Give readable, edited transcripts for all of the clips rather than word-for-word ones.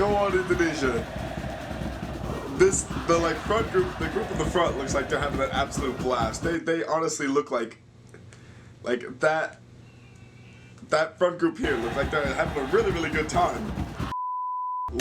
Go on, Indonesia. The front group, the group in the front looks like they're having an absolute blast. They honestly look like that front group here looks like they're having a really good time.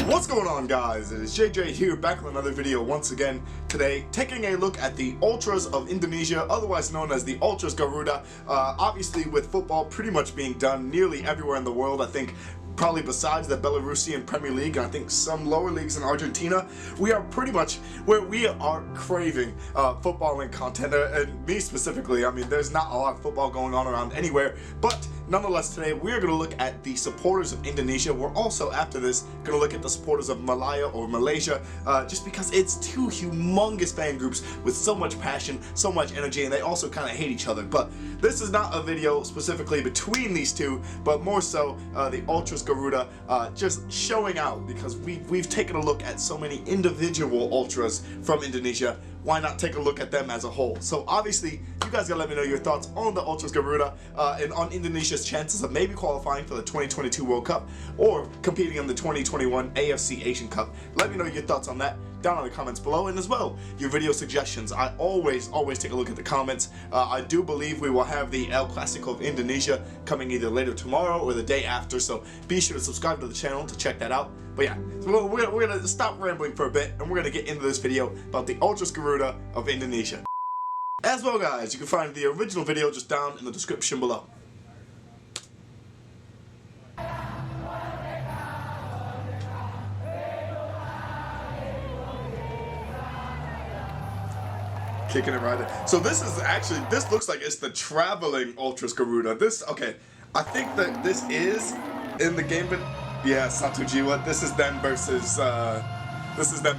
What's going on, guys? It is JJ here, back with another video once again today, taking a look at the Ultras of Indonesia, otherwise known as the Ultras Garuda. Obviously, with football pretty much being done nearly everywhere in the world, I think probably besides the Belarusian Premier League, and I think some lower leagues in Argentina, we are pretty much where we are craving footballing content, and me specifically. I mean, there's not a lot of football going on around anywhere, but nonetheless, today we are going to look at the supporters of Indonesia. We're also, after this, going to look at the supporters of Malaya or Malaysia, just because it's two humongous fan groups with so much passion, so much energy, and they also kind of hate each other. But this is not a video specifically between these two, but more so the Ultras Garuda just showing out, because we've taken a look at so many individual Ultras from Indonesia. Why not take a look at them as a whole? So obviously, you guys gotta let me know your thoughts on the Ultras Garuda and on Indonesia's chances of maybe qualifying for the 2022 World Cup or competing in the 2021 AFC Asian Cup. Let me know your thoughts on that down in the comments below, and as well your video suggestions. I always take a look at the comments. I do believe we will have the El Clasico of Indonesia coming either later tomorrow or the day after, so be sure to subscribe to the channel to check that out. But yeah, so we're gonna stop rambling for a bit, and we're gonna get into this video about the Ultras Garuda of Indonesia. As well, guys, you can find the original video just down in the description below. Kicking it right in. So this looks like it's the traveling Ultras Garuda. Okay, I think that this is in the game, but yeah, Satu Jiwa. This is them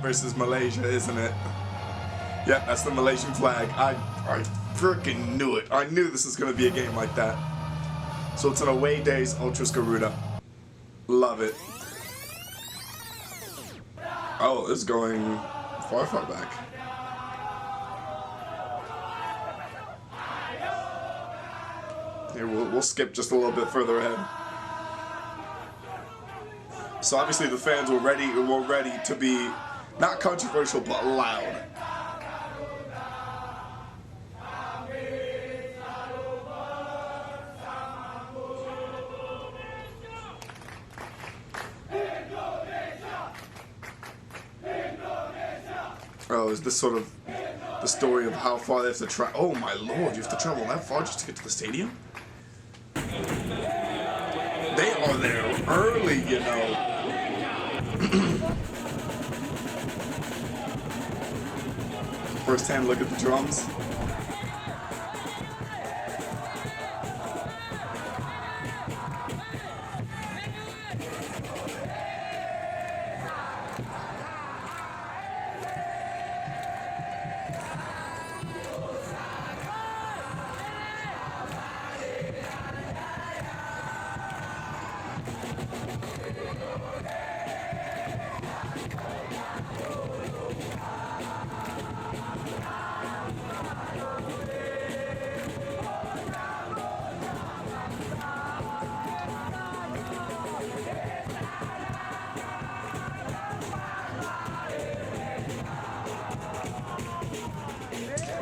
versus Malaysia, isn't it? Yeah, that's the Malaysian flag. I freaking knew it. I knew this was gonna be a game like that. So it's an away days Ultras Garuda. Love it. Oh, it's going far back. Here, we'll skip just a little bit further ahead. So obviously the fans were ready to be not controversial but loud. Oh, is this sort of the story of how far they have to travel? Oh my lord, you have to travel that far just to get to the stadium? They are there early, you know. First hand look at the drums.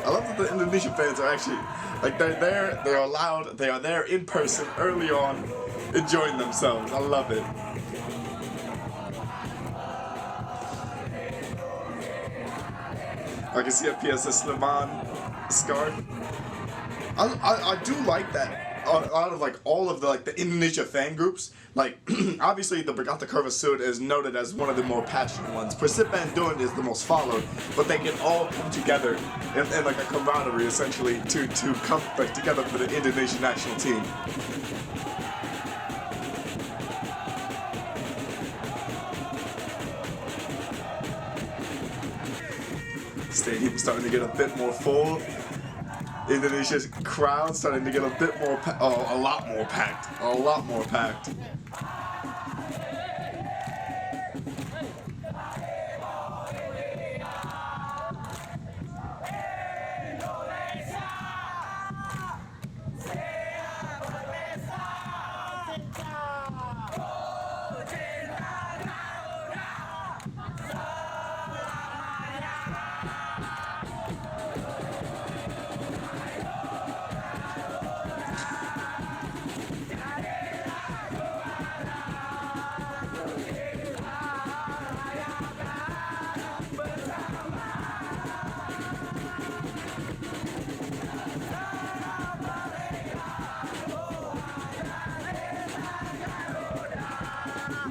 I love that the Indonesian fans are actually, like, they're there, they're loud, they are there in person early on, enjoying themselves. I love it. I can see a PSS Sleman scarf. I do like that. Out of like all of the Indonesia fan groups, like obviously the Berkata Curva Sud is noted as one of the more passionate ones. Persib Bandung is the most followed, but they can all come together in like a camaraderie essentially to come like, together for the Indonesian national team. Stadium starting to get a bit more full. Indonesia's crowd starting to get a bit more, a lot more packed.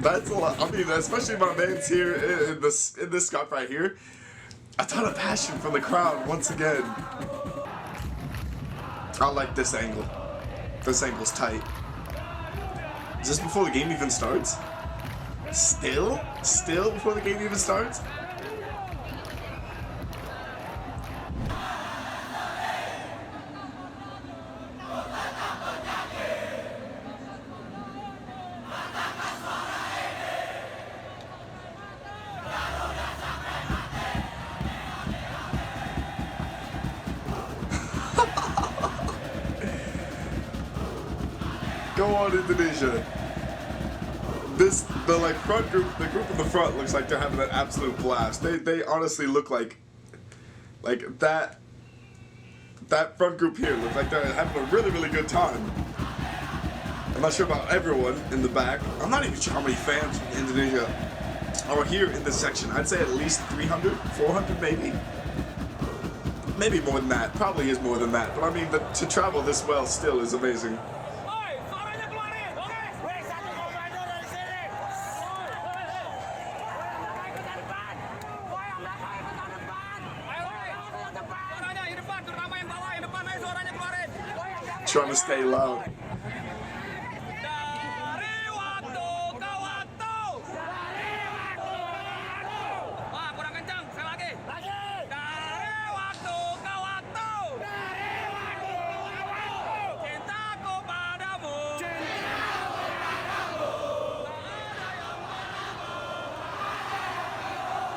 That's a lot. I mean, especially my man's here in this spot right here. A ton of passion from the crowd once again. I like this angle. This angle's tight. Is this before the game even starts? Still before the game even starts? Go on, Indonesia. The front group, the group in the front looks like they're having an absolute blast. They honestly look like that front group here looks like they're having a really good time. I'm not sure about everyone in the back. I'm not even sure how many fans from Indonesia are here in this section. I'd say at least 300, 400 maybe. Maybe more than that. Probably is more than that. But I mean, to travel this well still is amazing. Trying to stay loud.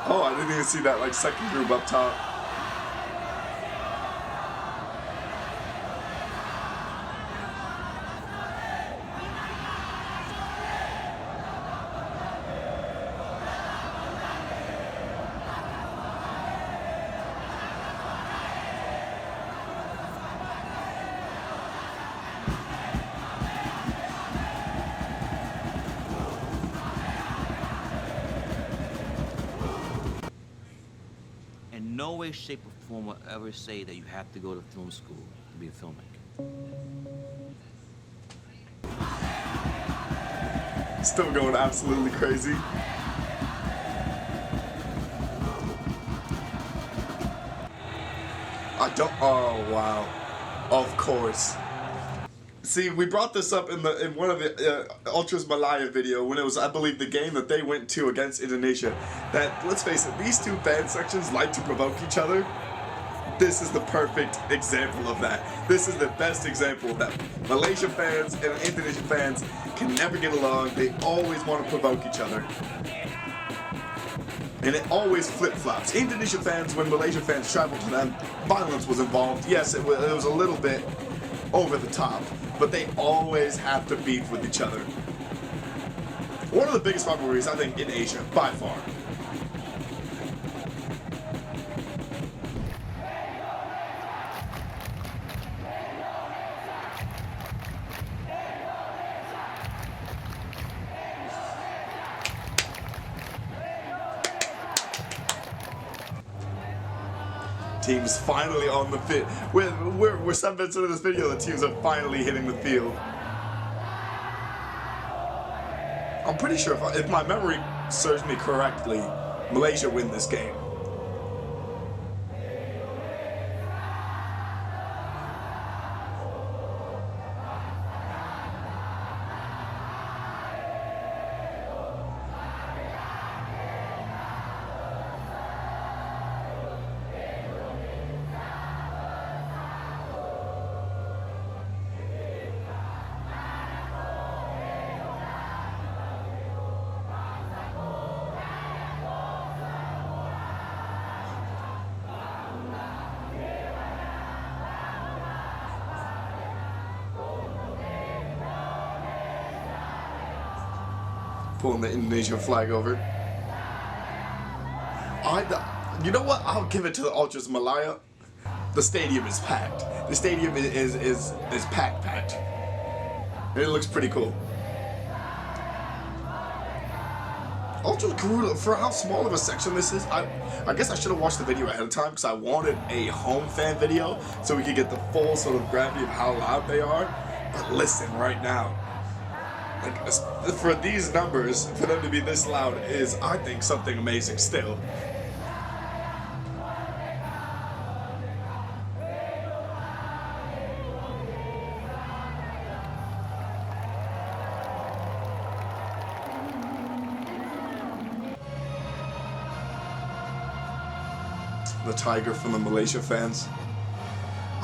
Oh, I didn't even see that second group up top. In no way, shape, or form will ever say that you have to go to film school to be a filmmaker. Still going absolutely crazy. Oh wow, of course. See, we brought this up in one of the Ultras Malaya video when it was, I believe, the game that they went to against Indonesia. That, let's face it, these two fan sections like to provoke each other. This is the perfect example of that. This is the best example of that. Malaysia fans and Indonesian fans can never get along. They always want to provoke each other. And it always flip-flops. Indonesian fans, when Malaysia fans travel to them, violence was involved. Yes, it was a little bit over the top, but they always have to beef with each other. One of the biggest rivalries, I think, in Asia, by far. Teams finally on the field. We're 7 minutes into this video, the teams are finally hitting the field. I'm pretty sure if my memory serves me correctly, Malaysia win this game. Pulling the Indonesian flag over. You know what? I'll give it to the Ultras Malaya. The stadium is packed. The stadium is packed. It looks pretty cool. Ultras Garuda, for how small of a section this is, I guess I should have watched the video ahead of time because I wanted a home fan video so we could get the full sort of gravity of how loud they are. But listen right now. like, for these numbers, for them to be this loud is, I think, something amazing still. The tiger from the Malaysia fans.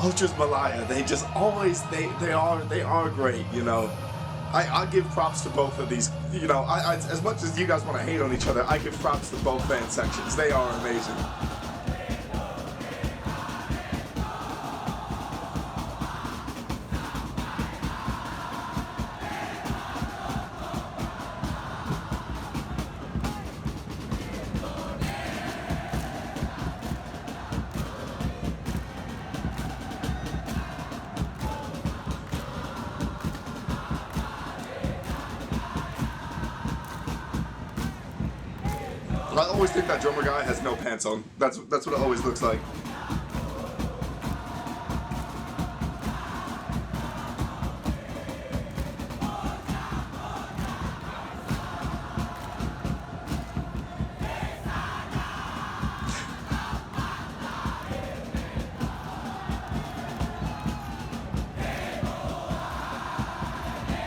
Ultras Malaya, they just always, they are great, you know. I give props to both of these, you know, I as much as you guys want to hate on each other, I give props to both fan sections. They are amazing. I always think that drummer guy has no pants on. That's what it always looks like.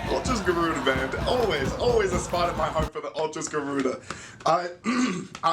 Ultras Garuda band, always a spot in my heart for the Ultras Garuda. I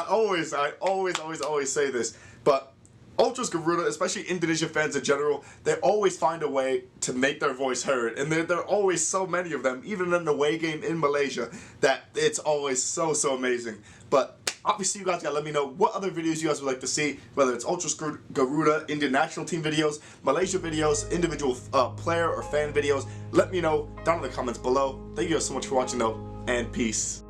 always say this, but Ultras Garuda, especially Indonesia fans in general, they always find a way to make their voice heard, and there are always so many of them, even in the away game in Malaysia, that it's always so amazing. But obviously, you guys gotta let me know what other videos you guys would like to see, whether it's Ultras Garuda, Indian national team videos, Malaysia videos, individual player or fan videos. Let me know down in the comments below. Thank you guys so much for watching though, and peace.